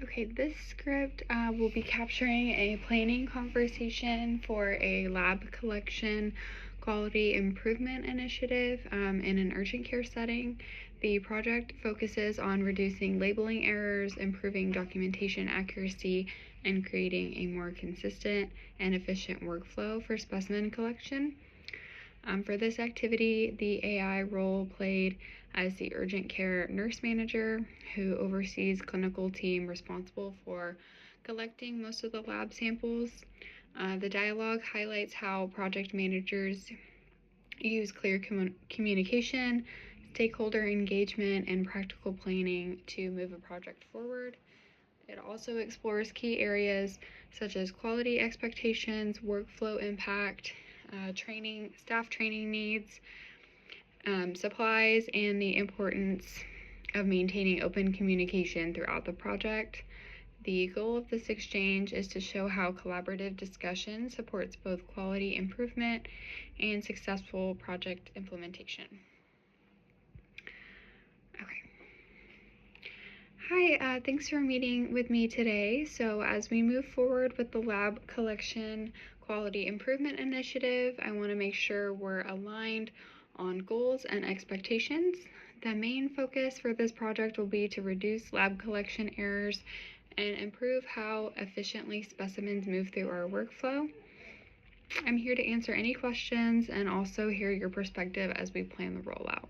Okay, this script will be capturing a planning conversation for a lab collection quality improvement initiative in an urgent care setting. The project focuses on reducing labeling errors, improving documentation accuracy, and creating a more consistent and efficient workflow for specimen collection. For this activity, the AI role played as the urgent care nurse manager who oversees clinical team responsible for collecting most of the lab samples. The dialogue highlights how project managers use clear communication, stakeholder engagement, and practical planning to move a project forward. It also explores key areas such as quality expectations, workflow impact, staff training needs, supplies, and the importance of maintaining open communication throughout the project. The goal of this exchange is to show how collaborative discussion supports both quality improvement and successful project implementation. Okay. Hi, thanks for meeting with me today. So as we move forward with the lab collection quality improvement initiative, I want to make sure we're aligned on goals and expectations. The main focus for this project will be to reduce lab collection errors and improve how efficiently specimens move through our workflow. I'm here to answer any questions and also hear your perspective as we plan the rollout.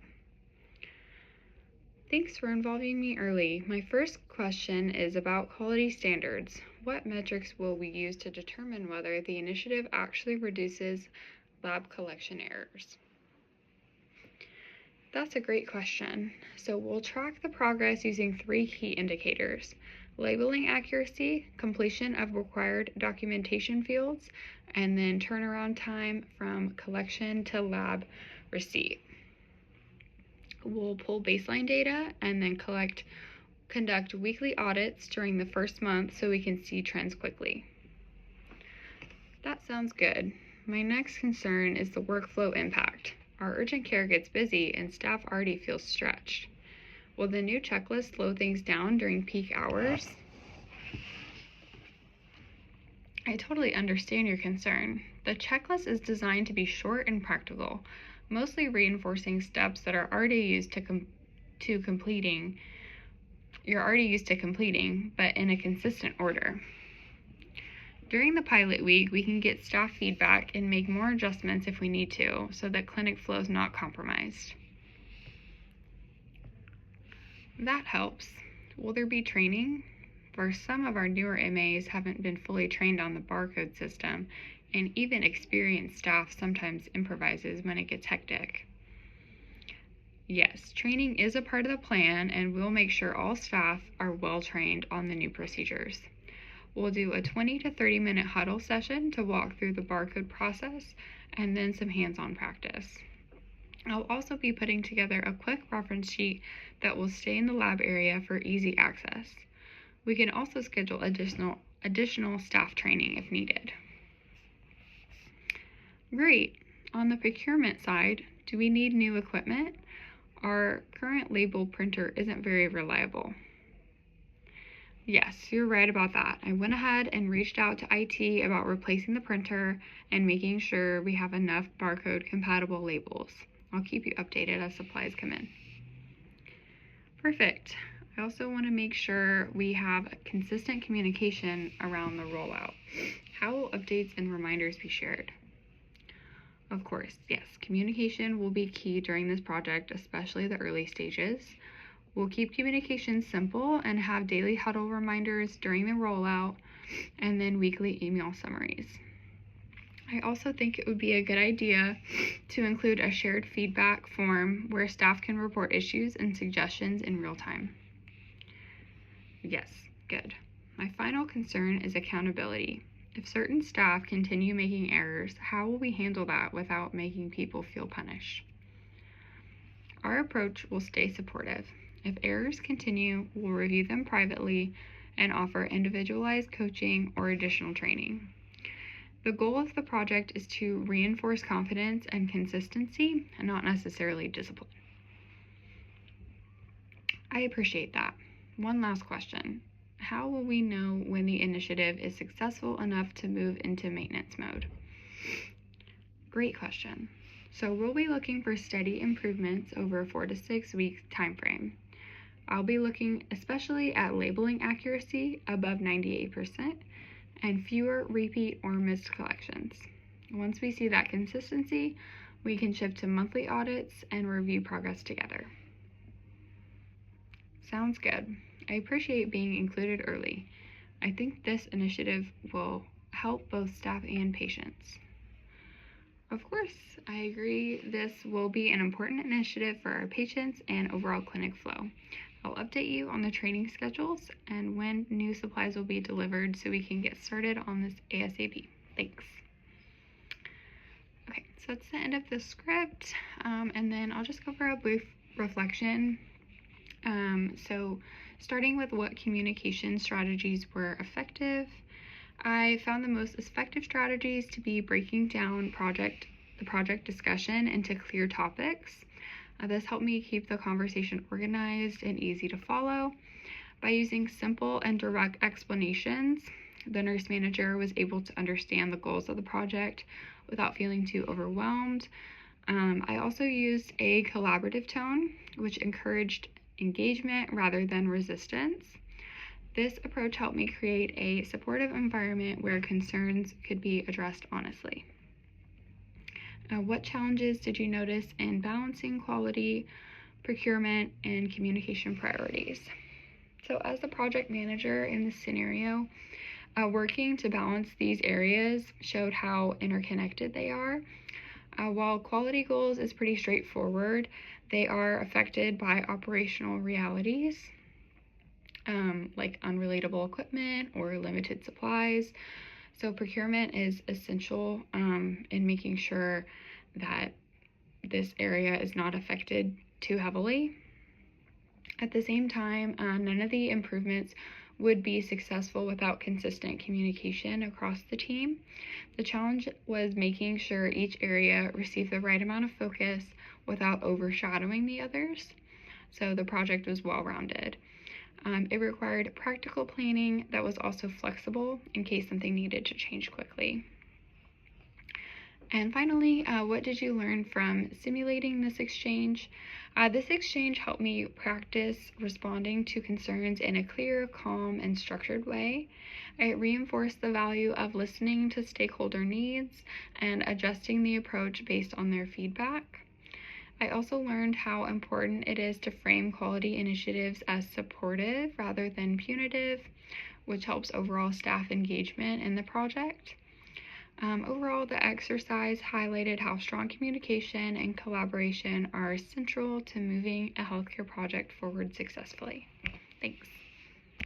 Thanks for involving me early. My first question is about quality standards. What metrics will we use to determine whether the initiative actually reduces lab collection errors? That's a great question. So we'll track the progress using 3 key indicators: labeling accuracy, completion of required documentation fields, and then turnaround time from collection to lab receipt. We'll pull baseline data and then conduct weekly audits during the first month so we can see trends quickly. That sounds good. My next concern is the workflow impact. Our urgent care gets busy and staff already feels stretched. Will the new checklist slow things down during peak hours? I totally understand your concern. The checklist is designed to be short and practical, mostly reinforcing steps that are already used to completing, but in a consistent order. During the pilot week, we can get staff feedback and make more adjustments if we need to, so that clinic flow is not compromised. That helps. Will there be training? For some of our newer MAs haven't been fully trained on the barcode system, and even experienced staff sometimes improvises when it gets hectic. Yes, training is a part of the plan, and we'll make sure all staff are well trained on the new procedures. We'll do a 20 to 30 minute huddle session to walk through the barcode process and then some hands-on practice. I'll also be putting together a quick reference sheet that will stay in the lab area for easy access. We can also schedule additional staff training if needed. Great. On the procurement side, do we need new equipment? Our current label printer isn't very reliable. Yes, you're right about that. I went ahead and reached out to IT about replacing the printer and making sure we have enough barcode compatible labels. I'll keep you updated as supplies come in. Perfect. I also want to make sure we have consistent communication around the rollout. How will updates and reminders be shared? Of course, yes, communication will be key during this project, especially the early stages. We'll keep communication simple and have daily huddle reminders during the rollout and then weekly email summaries. I also think it would be a good idea to include a shared feedback form where staff can report issues and suggestions in real time. Yes, good. My final concern is accountability. If certain staff continue making errors, how will we handle that without making people feel punished? Our approach will stay supportive. If errors continue, we'll review them privately and offer individualized coaching or additional training. The goal of the project is to reinforce confidence and consistency, and not necessarily discipline. I appreciate that. One last question. How will we know when the initiative is successful enough to move into maintenance mode? Great question. So we'll be looking for steady improvements over a 4 to 6 week time frame. I'll be looking especially at labeling accuracy above 98% and fewer repeat or missed collections. Once we see that consistency, we can shift to monthly audits and review progress together. Sounds good. I appreciate being included early. I think this initiative will help both staff and patients. Of course, I agree this will be an important initiative for our patients and overall clinic flow. I'll update you on the training schedules and when new supplies will be delivered so we can get started on this ASAP. Thanks. Okay, so that's the end of the script, and then I'll just go for a brief reflection. So starting with what communication strategies were effective, I found the most effective strategies to be breaking down the project discussion into clear topics. This helped me keep the conversation organized and easy to follow. By using simple and direct explanations, the nurse manager was able to understand the goals of the project without feeling too overwhelmed. I also used a collaborative tone, which encouraged engagement rather than resistance. This approach helped me create a supportive environment where concerns could be addressed honestly. What challenges did you notice in balancing quality, procurement, and communication priorities? So as the project manager in this scenario, working to balance these areas showed how interconnected they are. While quality goals is pretty straightforward, they are affected by operational realities, like unrelatable equipment or limited supplies. So procurement is essential in making sure that this area is not affected too heavily. At the same time, none of the improvements would be successful without consistent communication across the team. The challenge was making sure each area received the right amount of focus without overshadowing the others. So the project was well-rounded. It required practical planning that was also flexible in case something needed to change quickly. And finally, what did you learn from simulating this exchange? This exchange helped me practice responding to concerns in a clear, calm, and structured way. It reinforced the value of listening to stakeholder needs and adjusting the approach based on their feedback. I also learned how important it is to frame quality initiatives as supportive rather than punitive, which helps overall staff engagement in the project. Overall, the exercise highlighted how strong communication and collaboration are central to moving a healthcare project forward successfully. Thanks.